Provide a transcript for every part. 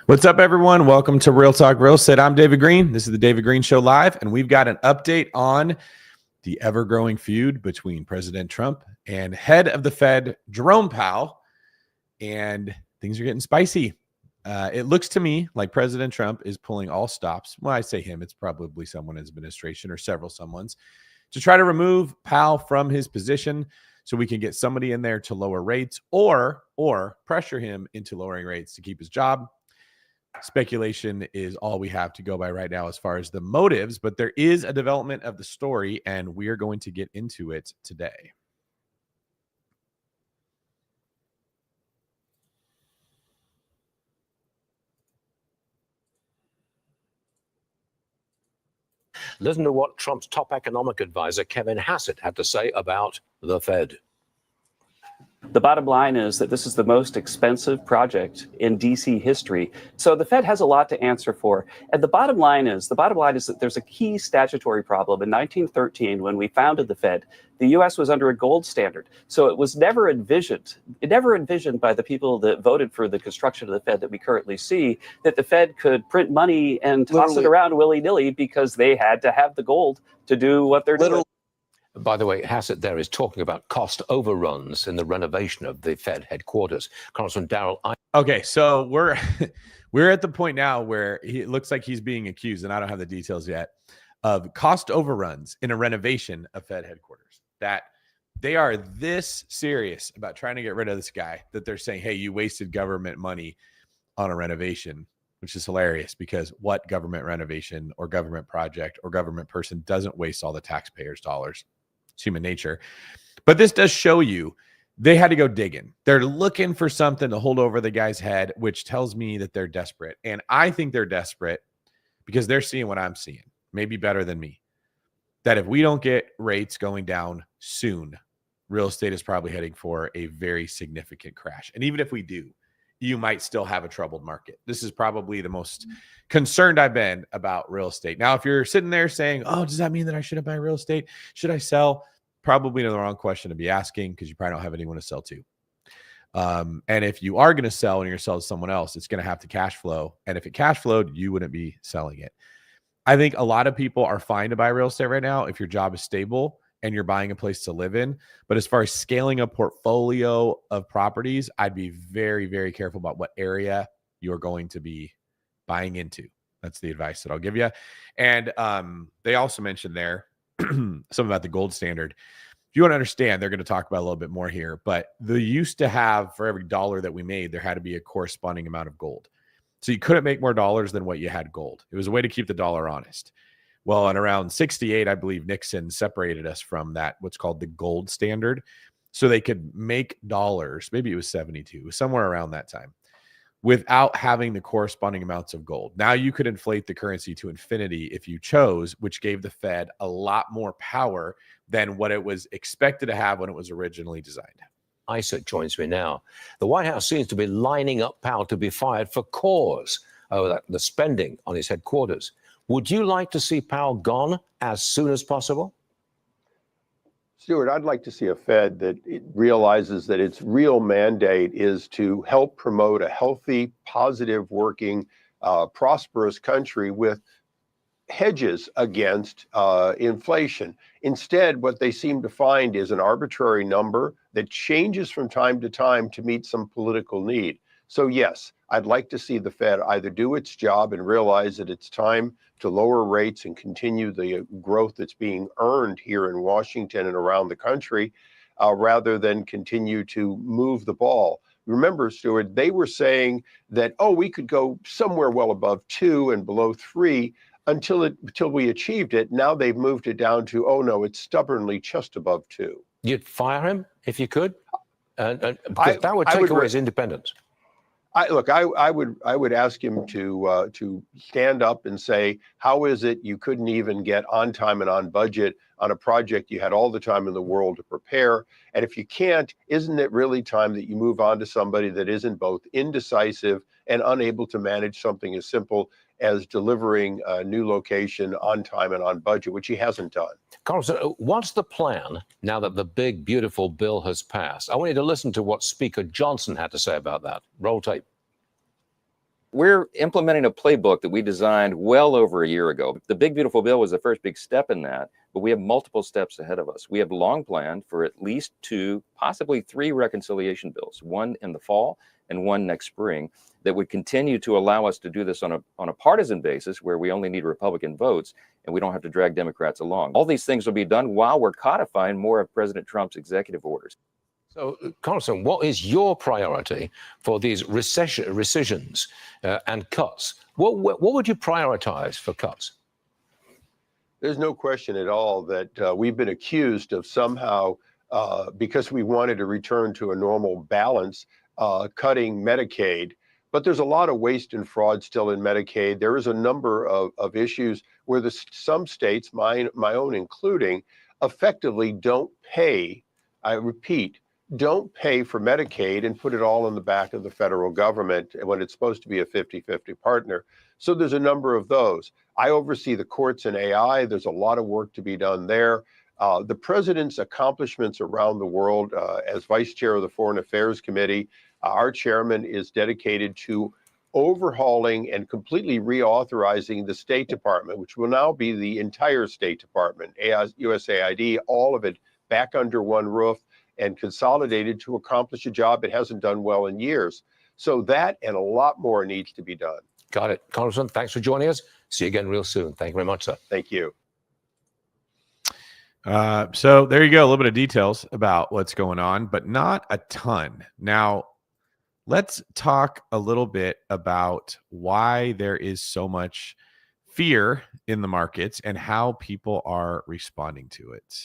What's up, everyone? Welcome to Real Talk Real Estate. I'm David Greene. This is the David Greene Show Live, and we've got an update on the ever-growing feud between President Trump and head of the Fed, Jerome Powell, and things are getting spicy. It looks to me like President Trump is pulling all stops. When I say him, it's probably someone in his administration or several someones to try to remove Powell from his position so we can get somebody in there to lower rates or pressure him into lowering rates to keep his job. Speculation is all we have to go by right now as far as the motives, but there is a development of the story, and we are going to get into it today. Listen to what Trump's top economic advisor, Kevin Hassett, had to say about the Fed. The bottom line is that this is the most expensive project in DC history. So the Fed has a lot to answer for. And the bottom line is that there's a key statutory problem. In 1913, when we founded the Fed, the U.S. was under a gold standard. So it was never envisioned by the people that voted for the construction of the Fed that we currently see, that the Fed could print money and toss it around willy-nilly because they had to have the gold to do what they're doing. By the way, Hassett there is talking about cost overruns in the renovation of the Fed headquarters. Congressman Darrell. Okay, so we're at the point now where it looks like he's being accused, and I don't have the details yet, of cost overruns in a renovation of Fed headquarters. That they are this serious about trying to get rid of this guy that they're saying, hey, you wasted government money on a renovation, which is hilarious because what government renovation or government project or government person doesn't waste all the taxpayers' dollars? It's human nature. But this does show you they had to go digging. They're looking for something to hold over the guy's head, which tells me that they're desperate. And I think they're desperate because they're seeing what I'm seeing, maybe better than me. That if we don't get rates going down soon, real estate is probably heading for a very significant crash. And even if we do, you might still have a troubled market. This is probably the most concerned I've been about real estate. Now, if you're sitting there saying, oh, does that mean that I shouldn't buy real estate? Should I sell? Probably the wrong question to be asking because you probably don't have anyone to sell to. And if you are going to sell and you're going to sell to someone else, it's going to have to cash flow. And if it cash flowed, you wouldn't be selling it. I think a lot of people are fine to buy real estate right now if your job is stable and you're buying a place to live in. But as far as scaling a portfolio of properties, I'd be very, very careful about what area you're going to be buying into. That's the advice that I'll give you. And they also mentioned there something about the gold standard. If you want to understand, they're going to talk about a little bit more here, but they used to have, for every dollar that we made, there had to be a corresponding amount of gold. So you couldn't make more dollars than what you had gold. It was a way to keep the dollar honest. Well, in around 68, I believe Nixon separated us from that, what's called the gold standard. So they could make dollars, maybe it was 72, somewhere around that time, without having the corresponding amounts of gold. Now you could inflate the currency to infinity if you chose, which gave the Fed a lot more power than what it was expected to have when it was originally designed. Isaac joins me now. The White House seems to be lining up Powell to be fired for cause over the spending on his headquarters. Would you like to see Powell gone as soon as possible? Stuart, I'd like to see a Fed that realizes that its real mandate is to help promote a healthy, positive, working, prosperous country with hedges against inflation. Instead, what they seem to find is an arbitrary number that changes from time to time to meet some political need. So yes, I'd like to see the Fed either do its job and realize that it's time to lower rates and continue the growth that's being earned here in Washington and around the country, rather than continue to move the ball. Remember, Stuart, they were saying that, oh, we could go somewhere well above 2 and below 3 until we achieved it. Now they've moved it down to, oh no, it's stubbornly just above 2. You'd fire him if you could? Because that would take away his independence. I would ask him to stand up and say, how is it you couldn't even get on time and on budget on a project you had all the time in the world to prepare? And if you can't, isn't it really time that you move on to somebody that isn't both indecisive and unable to manage something as simple as delivering a new location on time and on budget, which he hasn't done? Congressman, what's the plan now that the big, beautiful bill has passed? I want you to listen to what Speaker Johnson had to say about that. Roll tape. We're implementing a playbook that we designed well over a year ago. The Big Beautiful Bill was the first big step in that, but we have multiple steps ahead of us. We have long planned for at least 2, possibly 3 reconciliation bills, one in the fall and one next spring, that would continue to allow us to do this on a partisan basis where we only need Republican votes and we don't have to drag Democrats along. All these things will be done while we're codifying more of President Trump's executive orders. So, Congressman, what is your priority for these rescissions and cuts? What would you prioritize for cuts? There's no question at all that we've been accused of somehow, because we wanted to return to a normal balance, cutting Medicaid. But there's a lot of waste and fraud still in Medicaid. There is a number of issues where some states, my own including, effectively don't pay, I repeat, don't pay for Medicaid and put it all in the back of the federal government when it's supposed to be a 50-50 partner. So there's a number of those. I oversee the courts and AI. There's a lot of work to be done there. The president's accomplishments around the world, as vice chair of the Foreign Affairs Committee, our chairman is dedicated to overhauling and completely reauthorizing the State Department, which will now be the entire State Department, USAID, all of it back under one roof and consolidated to accomplish a job it hasn't done well in years. So that and a lot more needs to be done. Got it. Congressman, thanks for joining us. See you again real soon. Thank you very much, sir. Thank you. So there you go. A little bit of details about what's going on, but not a ton. Now, let's talk a little bit about why there is so much fear in the markets and how people are responding to it.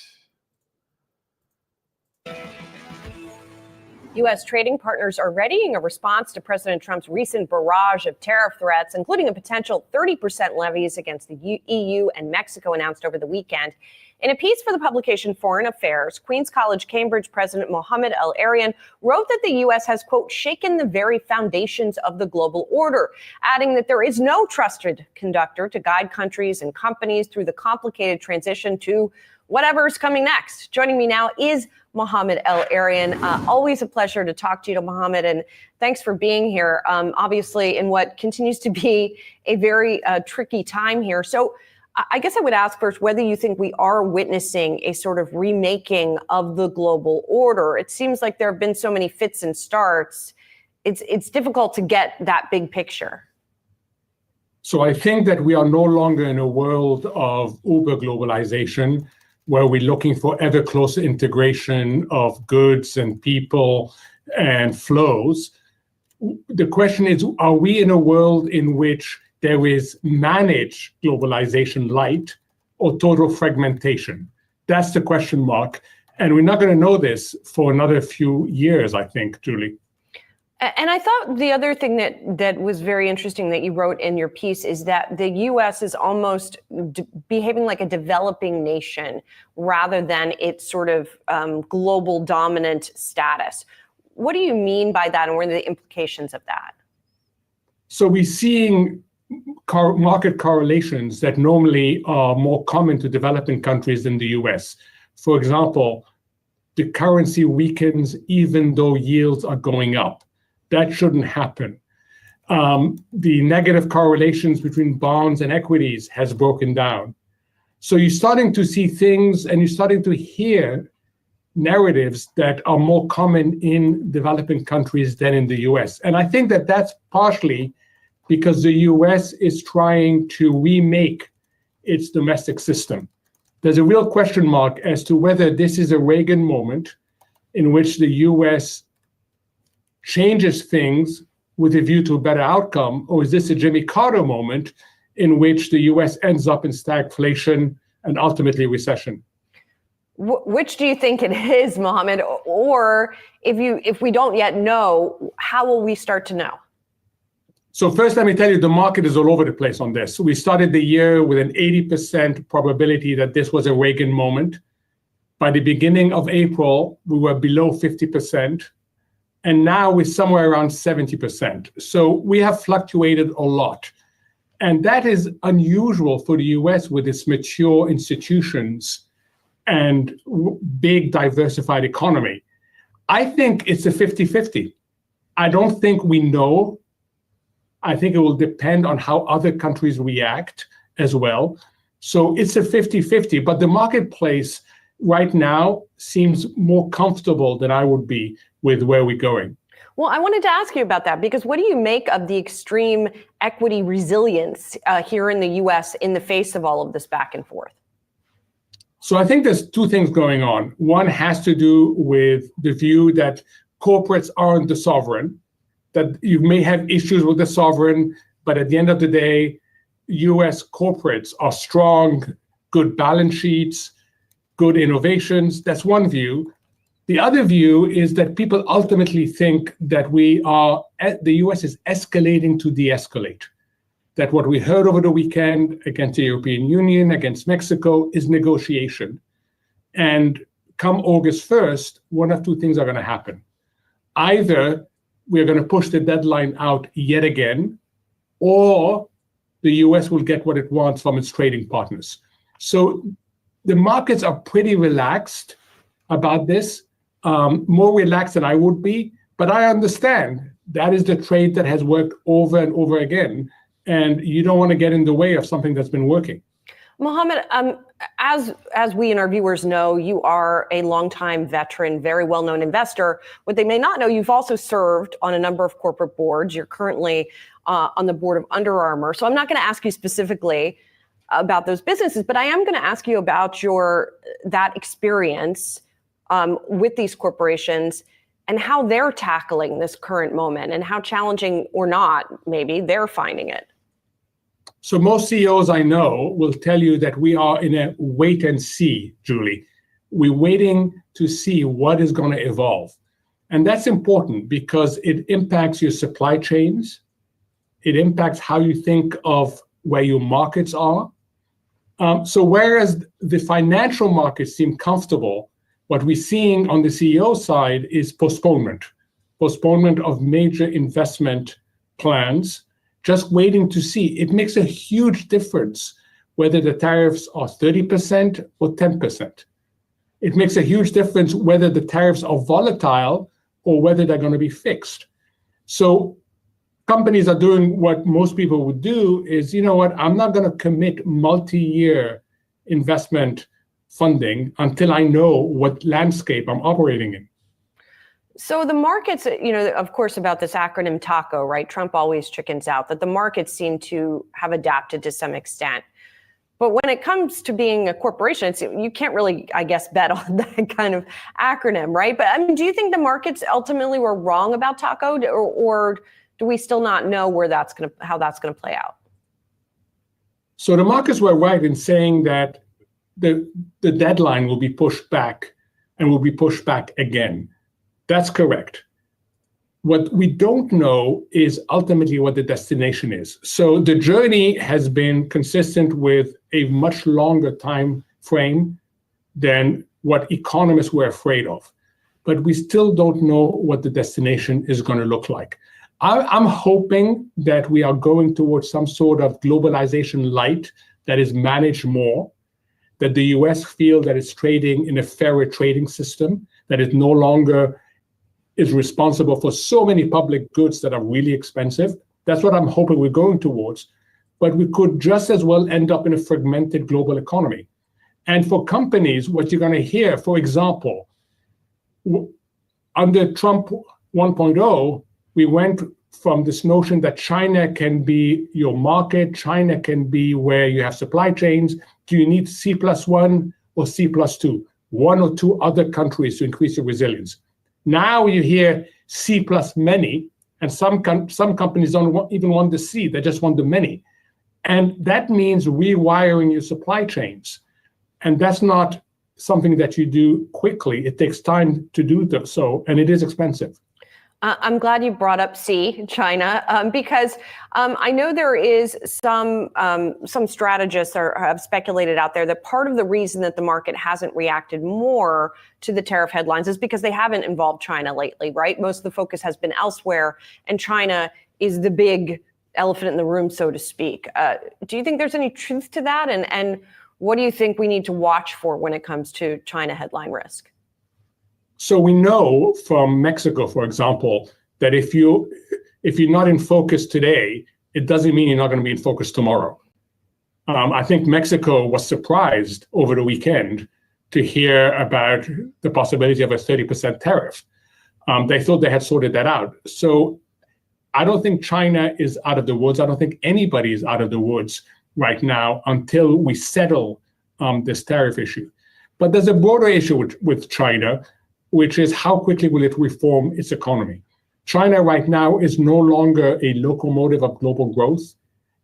U.S. trading partners are readying a response to President Trump's recent barrage of tariff threats, including a potential 30% levies against the EU and Mexico announced over the weekend. In a piece for the publication Foreign Affairs, Queens College Cambridge President Mohammed El-Erian wrote that the U.S. has, quote, shaken the very foundations of the global order, adding that there is no trusted conductor to guide countries and companies through the complicated transition to whatever's coming next. Joining me now is Mohammed El-Erian. Always a pleasure to talk to you, Mohammed, and thanks for being here, obviously, in what continues to be a very tricky time here. So I guess I would ask first whether you think we are witnessing a sort of remaking of the global order. It seems like there have been so many fits and starts. It's difficult to get that big picture. So I think that we are no longer in a world of uber globalization, where we're looking for ever closer integration of goods and people and flows. The question is, are we in a world in which there is managed globalization light or total fragmentation? That's the question mark. And we're not going to know this for another few years, I think, Julie. And I thought the other thing that was very interesting that you wrote in your piece is that the U.S. is almost behaving like a developing nation rather than its sort of global dominant status. What do you mean by that, and what are the implications of that? So we're seeing market correlations that normally are more common to developing countries than the U.S. For example, the currency weakens even though yields are going up. That shouldn't happen. The negative correlations between bonds and equities has broken down. So you're starting to see things, and you're starting to hear narratives that are more common in developing countries than in the US. And I think that that's partially because the US is trying to remake its domestic system. There's a real question mark as to whether this is a Reagan moment in which the US changes things with a view to a better outcome, or is this a Jimmy Carter moment in which the U.S. ends up in stagflation and ultimately recession? Which do you think it is, Mohammed? Or if we don't yet know, how will we start to know? So first, let me tell you, the market is all over the place on this. We started the year with an 80% probability that this was a Reagan moment. By the beginning of April, we were below 50%. And now we're somewhere around 70%. So we have fluctuated a lot. And that is unusual for the US with its mature institutions and big diversified economy. I think it's a 50-50. I don't think we know. I think it will depend on how other countries react as well. So it's a 50-50, but the marketplace right now seems more comfortable than I would be with where we're going. Well, I wanted to ask you about that, because what do you make of the extreme equity resilience here in the U.S. in the face of all of this back and forth? So I think there's two things going on. One has to do with the view that corporates aren't the sovereign, that you may have issues with the sovereign, but at the end of the day, U.S. corporates are strong, good balance sheets, good innovations. That's one view. The other view is that people ultimately think that the U.S. is escalating to de-escalate. That what we heard over the weekend against the European Union, against Mexico, is negotiation. And come August 1st, one of two things are going to happen. Either we're going to push the deadline out yet again, or the U.S. will get what it wants from its trading partners. So the markets are pretty relaxed about this, more relaxed than I would be, but I understand that is the trade that has worked over and over again, and you don't want to get in the way of something that's been working. Mohammed, as we and our viewers know, you are a longtime veteran, very well-known investor. What they may not know, you've also served on a number of corporate boards. You're currently on the board of Under Armour. So I'm not going to ask you specifically about those businesses, but I am going to ask you about that experience with these corporations and how they're tackling this current moment and how challenging or not, maybe, they're finding it. So most CEOs I know will tell you that we are in a wait and see, Julie. We're waiting to see what is going to evolve. And that's important because it impacts your supply chains. It impacts how you think of where your markets are. So whereas the financial markets seem comfortable, what we're seeing on the CEO side is postponement of major investment plans, just waiting to see. It makes a huge difference whether the tariffs are 30% or 10%. It makes a huge difference whether the tariffs are volatile or whether they're going to be fixed. So companies are doing what most people would do is, you know what, I'm not going to commit multi-year investment funding until I know what landscape I'm operating in. So the markets, of course, about this acronym TACO, right? Trump always chickens out, that the markets seem to have adapted to some extent. But when it comes to being a corporation, you can't really, I guess, bet on that kind of acronym, right? But I mean, do you think the markets ultimately were wrong about TACO, or do we still not know how that's going to play out? So the markets were right in saying that the deadline will be pushed back and will be pushed back again. That's correct. What we don't know is ultimately what the destination is. So the journey has been consistent with a much longer time frame than what economists were afraid of. But we still don't know what the destination is going to look like. I'm hoping that we are going towards some sort of globalization light that is managed more, that the US feel that it's trading in a fairer trading system, that it no longer is responsible for so many public goods that are really expensive. That's what I'm hoping we're going towards. But we could just as well end up in a fragmented global economy. And for companies, what you're going to hear, for example, under Trump 1.0, we went from this notion that China can be your market, China can be where you have supply chains. Do you need C+1 or C+2? One or two other countries to increase your resilience. Now you hear C plus many, and some companies don't even want the C, they just want the many. And that means rewiring your supply chains. And that's not something that you do quickly. It takes time to do so, and it is expensive. I'm glad you brought up China, because I know there is some strategists have speculated out there that part of the reason that the market hasn't reacted more to the tariff headlines is because they haven't involved China lately, right? Most of the focus has been elsewhere, and China is the big elephant in the room, so to speak. Do you think there's any truth to that? And what do you think we need to watch for when it comes to China headline risk? So we know from Mexico, for example, that if you're not in focus today, it doesn't mean you're not going to be in focus tomorrow. I think Mexico was surprised over the weekend to hear about the possibility of a 30% tariff. They thought they had sorted that out. So I don't think China is out of the woods. I don't think anybody is out of the woods right now until we settle this tariff issue. But there's a broader issue with China, which is how quickly will it reform its economy? China right now is no longer a locomotive of global growth.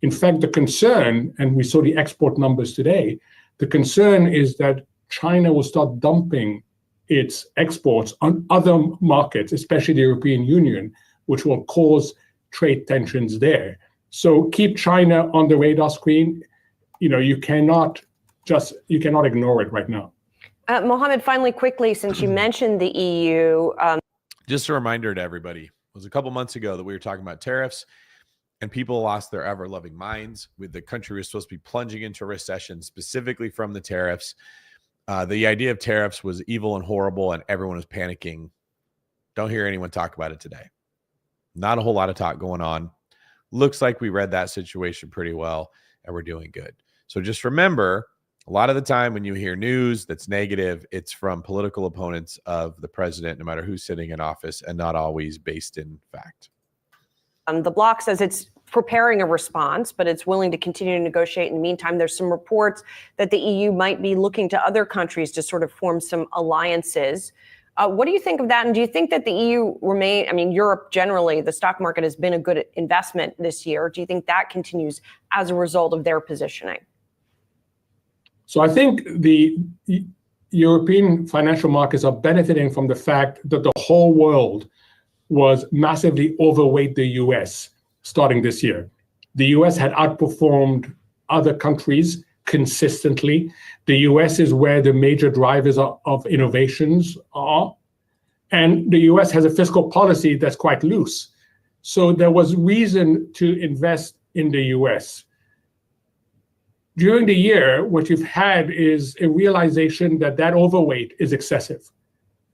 In fact, the concern, and we saw the export numbers today, the concern is that China will start dumping its exports on other markets, especially the European Union, which will cause trade tensions there. So keep China on the radar screen. You cannot ignore it right now. Mohammed, finally, quickly, since you mentioned the EU. Just a reminder to everybody, it was a couple months ago that we were talking about tariffs and people lost their ever-loving minds. With the country was supposed to be plunging into a recession specifically from the tariffs. The idea of tariffs was evil and horrible and everyone was panicking. Don't hear anyone talk about it today. Not a whole lot of talk going on. Looks like we read that situation pretty well and we're doing good. So just remember, a lot of the time when you hear news that's negative, it's from political opponents of the president, no matter who's sitting in office, and not always based in fact. The bloc says it's preparing a response, but it's willing to continue to negotiate. In the meantime, there's some reports that the EU might be looking to other countries to sort of form some alliances. What do you think of that? And do you think that the EU Europe generally, the stock market has been a good investment this year. Do you think that continues as a result of their positioning? So I think the European financial markets are benefiting from the fact that the whole world was massively overweight the US starting this year. The US had outperformed other countries consistently. The US is where the major drivers of innovations are. And the US has a fiscal policy that's quite loose. So there was reason to invest in the US. During the year, what you've had is a realization that that overweight is excessive.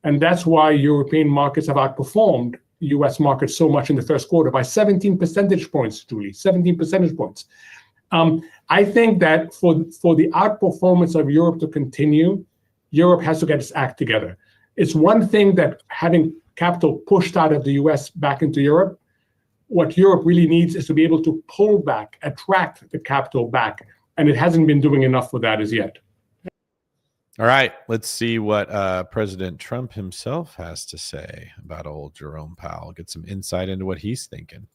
And that's why European markets have outperformed US markets so much in the first quarter by 17 percentage points, Julie, 17 percentage points. I think that for the outperformance of Europe to continue, Europe has to get its act together. It's one thing that having capital pushed out of the US back into Europe. What Europe really needs is to be able to pull back, attract the capital back. And it hasn't been doing enough for that as yet. All right, let's see what President Trump himself has to say about old Jerome Powell. Get some insight into what he's thinking.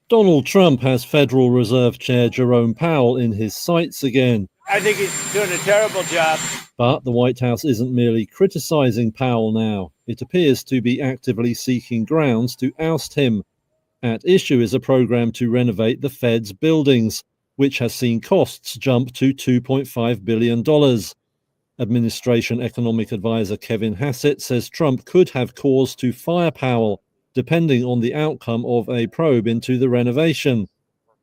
Donald Trump has Federal Reserve Chair Jerome Powell in his sights again. I think he's doing a terrible job. But the White House isn't merely criticizing Powell now. It appears to be actively seeking grounds to oust him. At issue is a program to renovate the Fed's buildings, which has seen costs jump to $2.5 billion. Administration economic advisor Kevin Hassett says Trump could have cause to fire Powell, depending on the outcome of a probe into the renovation.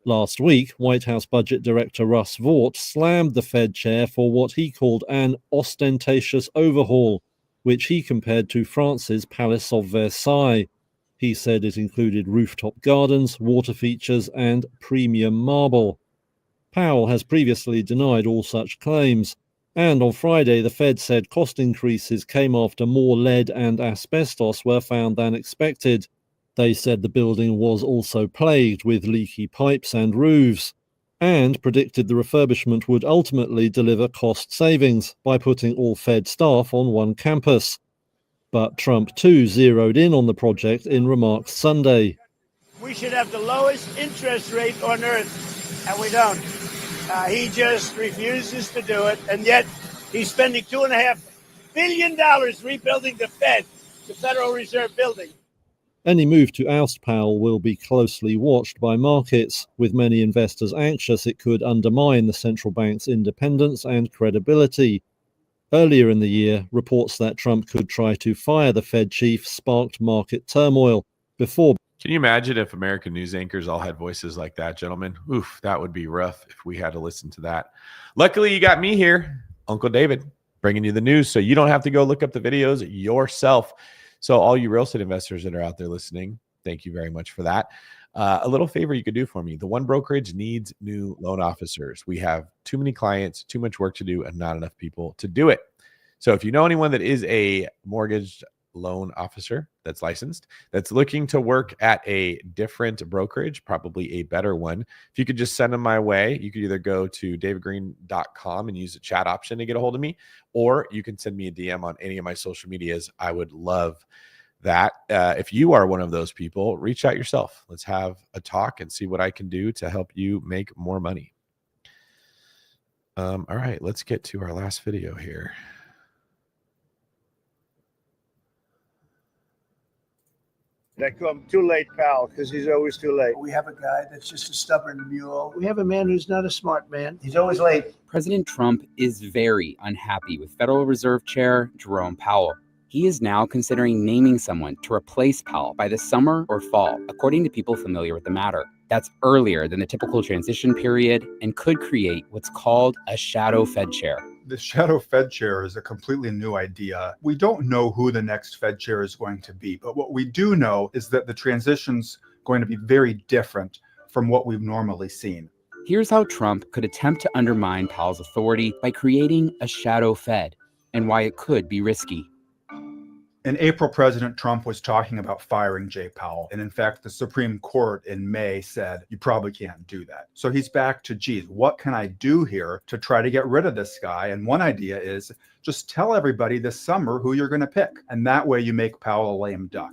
Last week, White House Budget Director Russ Vought slammed the Fed chair for what he called an ostentatious overhaul, which he compared to France's Palace of Versailles. He said it included rooftop gardens, water features, and premium marble. Powell has previously denied all such claims. And on Friday, the Fed said cost increases came after more lead and asbestos were found than expected. They said the building was also plagued with leaky pipes and roofs, and predicted the refurbishment would ultimately deliver cost savings by putting all Fed staff on one campus. But Trump too zeroed in on the project in remarks Sunday. We should have the lowest interest rate on earth, and we don't. He just refuses to do it, and yet he's spending $2.5 billion rebuilding the Fed, the Federal Reserve building. Any move to oust Powell will be closely watched by markets, with many investors anxious it could undermine the central bank's independence and credibility. Earlier in the year, reports that Trump could try to fire the Fed chief sparked market turmoil before. Can you imagine if American news anchors all had voices like that, gentlemen? Oof, that would be rough if we had to listen to that. Luckily, you got me here, Uncle David, bringing you the news so you don't have to go look up the videos yourself. So all you real estate investors that are out there listening, thank you very much for that. A little favor you could do for me. The One Brokerage needs new loan officers. We have too many clients, too much work to do, and not enough people to do it. So if you know anyone that is a mortgage loan officer that's licensed, that's looking to work at a different brokerage, probably a better one, if you could just send them my way, you could either go to davidgreene.com and use the chat option to get a hold of me, or you can send me a DM on any of my social medias. I would love that. If you are one of those people, reach out yourself. Let's have a talk and see what I can do to help you make more money. All right, let's get to our last video here. I come too late, pal, because he's always too late. We have a guy that's just a stubborn mule. We have a man who's not a smart man. He's always late. President Trump is very unhappy with Federal Reserve Chair Jerome Powell. He is now considering naming someone to replace Powell by the summer or fall, according to people familiar with the matter. That's earlier than the typical transition period and could create what's called a shadow Fed chair. The shadow Fed chair is a completely new idea. We don't know who the next Fed chair is going to be, but what we do know is that the transition's going to be very different from what we've normally seen. Here's how Trump could attempt to undermine Powell's authority by creating a shadow Fed, and why it could be risky. In April, President Trump was talking about firing Jay Powell. And in fact, the Supreme Court in May said, you probably can't do that. So he's back to, geez, what can I do here to try to get rid of this guy? And one idea is just tell everybody this summer who you're going to pick. And that way you make Powell a lame duck.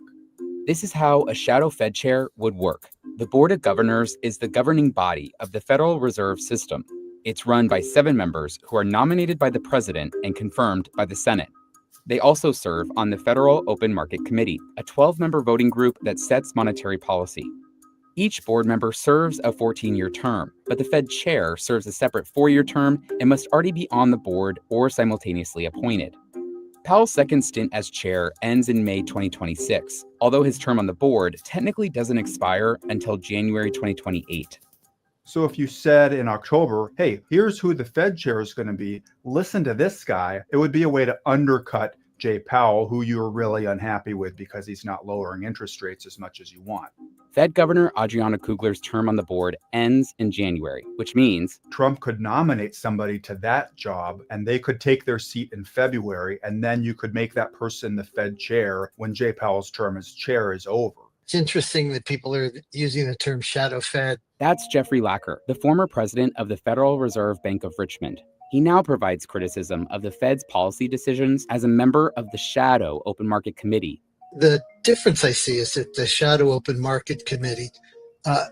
This is how a shadow Fed chair would work. The Board of Governors is the governing body of the Federal Reserve System. It's run by 7 members who are nominated by the president and confirmed by the Senate. They also serve on the Federal Open Market Committee, a 12-member voting group that sets monetary policy. Each board member serves a 14-year term, but the Fed chair serves a separate 4-year term and must already be on the board or simultaneously appointed. Powell's second stint as chair ends in May 2026, although his term on the board technically doesn't expire until January 2028. So if you said in October, hey, here's who the Fed chair is going to be, listen to this guy, it would be a way to undercut Jay Powell, who you're really unhappy with because he's not lowering interest rates as much as you want. Fed Governor Adriana Kugler's term on the board ends in January, which means Trump could nominate somebody to that job and they could take their seat in February, and then you could make that person the Fed chair when Jay Powell's term as chair is over. It's interesting that people are using the term shadow Fed. That's Jeffrey Lacker, the former president of the Federal Reserve Bank of Richmond. He now provides criticism of the Fed's policy decisions as a member of the Shadow Open Market Committee. The difference I see is that the Shadow Open Market Committee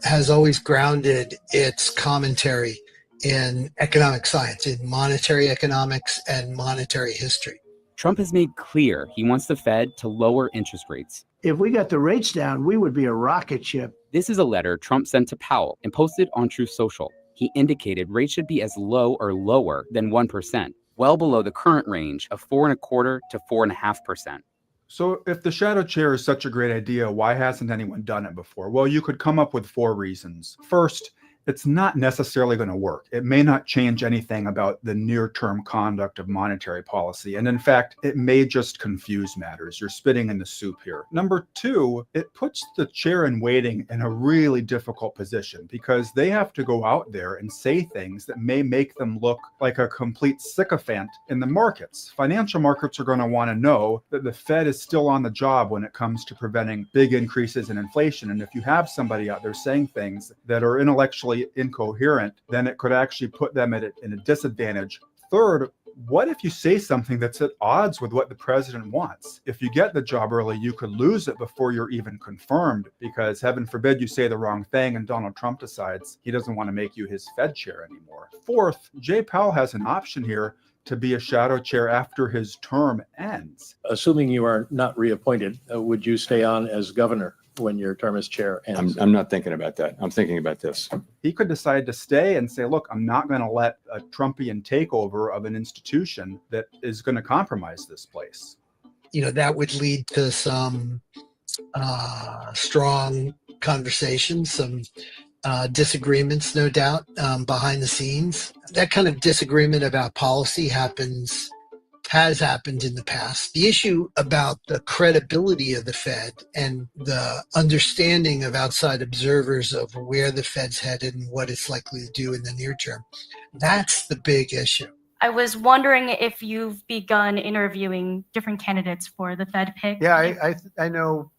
has always grounded its commentary in economic science, in monetary economics and monetary history. Trump has made clear he wants the Fed to lower interest rates. If we got the rates down, we would be a rocket ship. This is a letter Trump sent to Powell and posted on Truth Social. He indicated rates should be as low or lower than 1%, well below the current range of 4.25% to 4.5%. So if the shadow chair is such a great idea, why hasn't anyone done it before? Well, you could come up with 4 reasons. First, it's not necessarily going to work. It may not change anything about the near-term conduct of monetary policy. And in fact, it may just confuse matters. You're spitting in the soup here. Number 2, it puts the chair in waiting in a really difficult position because they have to go out there and say things that may make them look like a complete sycophant in the markets. Financial markets are going to want to know that the Fed is still on the job when it comes to preventing big increases in inflation. And if you have somebody out there saying things that are intellectually incoherent, then it could actually put them in a disadvantage. Third, what if you say something that's at odds with what the president wants? If you get the job early, you could lose it before you're even confirmed because heaven forbid you say the wrong thing and Donald Trump decides he doesn't want to make you his Fed chair anymore. Fourth, Jay Powell has an option here to be a shadow chair after his term ends. Assuming you are not reappointed, would you stay on as governor when your term as chair ends? I'm not thinking about that. I'm thinking about this. He could decide to stay and say, look, I'm not going to let a Trumpian takeover of an institution that is going to compromise this place. You know, that would lead to some strong conversations, some disagreements, no doubt, behind the scenes. That kind of disagreement about policy happens has happened in the past. The issue about the credibility of the Fed and the understanding of outside observers of where the Fed's headed and what it's likely to do in the near term, that's the big issue. I was wondering if you've begun interviewing different candidates for the Fed pick. Yeah, I know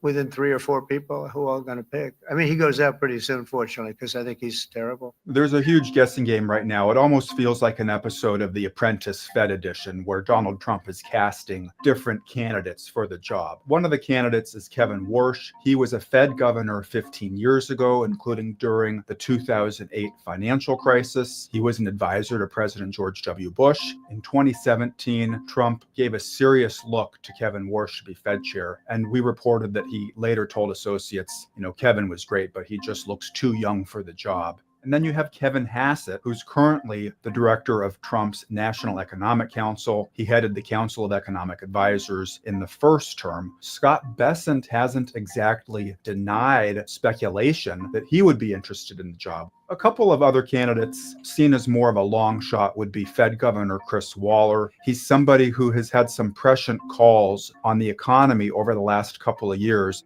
within 3 or 4 people who are going to pick. I mean, he goes out pretty soon, fortunately, because I think he's terrible. There's a huge guessing game right now. It almost feels like an episode of The Apprentice Fed edition where Donald Trump is casting different candidates for the job. One of the candidates is Kevin Warsh. He was a Fed governor 15 years ago, including during the 2008 financial crisis. He was an advisor to President George W. Bush. In 2017, Trump gave a serious look to Kevin Warsh to be Fed chair, and we reported that he later told associates, Kevin was great, but he just looks too young for the job. And then you have Kevin Hassett, who's currently the director of Trump's National Economic Council. He headed the Council of Economic Advisors in the first term. Scott Bessent hasn't exactly denied speculation that he would be interested in the job. A couple of other candidates seen as more of a long shot would be Fed Governor Chris Waller. He's somebody who has had some prescient calls on the economy over the last couple of years.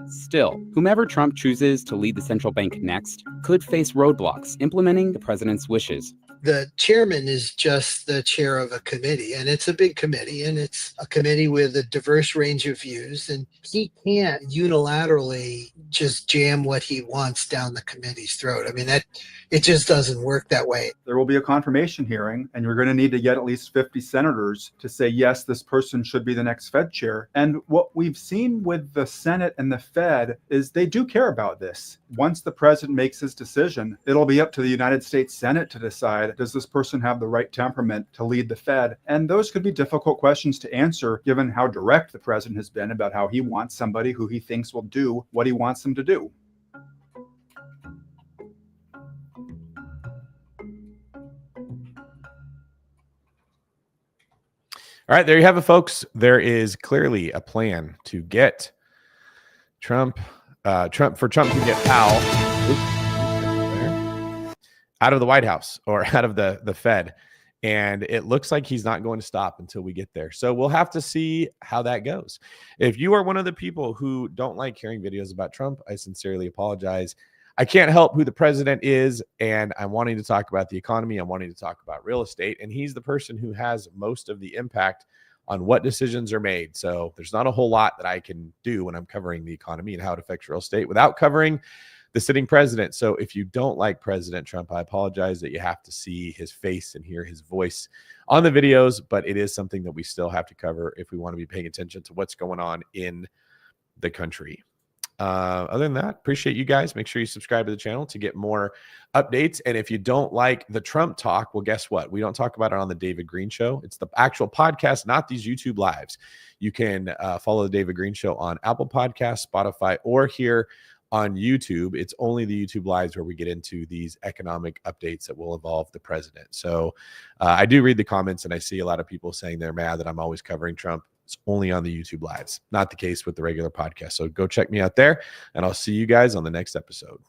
Still, whomever Trump chooses to lead the central bank next could face roadblocks implementing the president's wishes. The chairman is just the chair of a committee, and it's a big committee, and it's a committee with a diverse range of views, and he can't unilaterally just jam what he wants down the committee's throat. I mean, it just doesn't work that way. There will be a confirmation hearing, and you're going to need to get at least 50 senators to say, yes, this person should be the next Fed chair. And what we've seen with the Senate and the Fed is they do care about this. Once the president makes his decision, it'll be up to the United States Senate to decide, does this person have the right temperament to lead the Fed? And those could be difficult questions to answer, given how direct the president has been about how he wants somebody who he thinks will do what he wants them to do. All right, there you have it, folks. There is clearly a plan to get Trump to get Powell out of the White House or out of the Fed. And it looks like he's not going to stop until we get there. So we'll have to see how that goes. If you are one of the people who don't like hearing videos about Trump, I sincerely apologize. I can't help who the president is, and I'm wanting to talk about the economy. I'm wanting to talk about real estate, and he's the person who has most of the impact on what decisions are made. So there's not a whole lot that I can do when I'm covering the economy and how it affects real estate without covering the sitting president. So if you don't like President Trump, I apologize that you have to see his face and hear his voice on the videos, but it is something that we still have to cover if we want to be paying attention to what's going on in the country. Other than that, appreciate you guys. Make sure you subscribe to the channel to get more updates. And if you don't like the Trump talk, well, guess what? We don't talk about it on the David Greene Show. It's the actual podcast, not these YouTube lives. You can follow the David Greene Show on Apple Podcasts, Spotify, or here on YouTube. It's only the YouTube lives where we get into these economic updates that will involve the president. So I do read the comments, and I see a lot of people saying they're mad that I'm always covering Trump. It's only on the YouTube lives, not the case with the regular podcast. So go check me out there, and I'll see you guys on the next episode.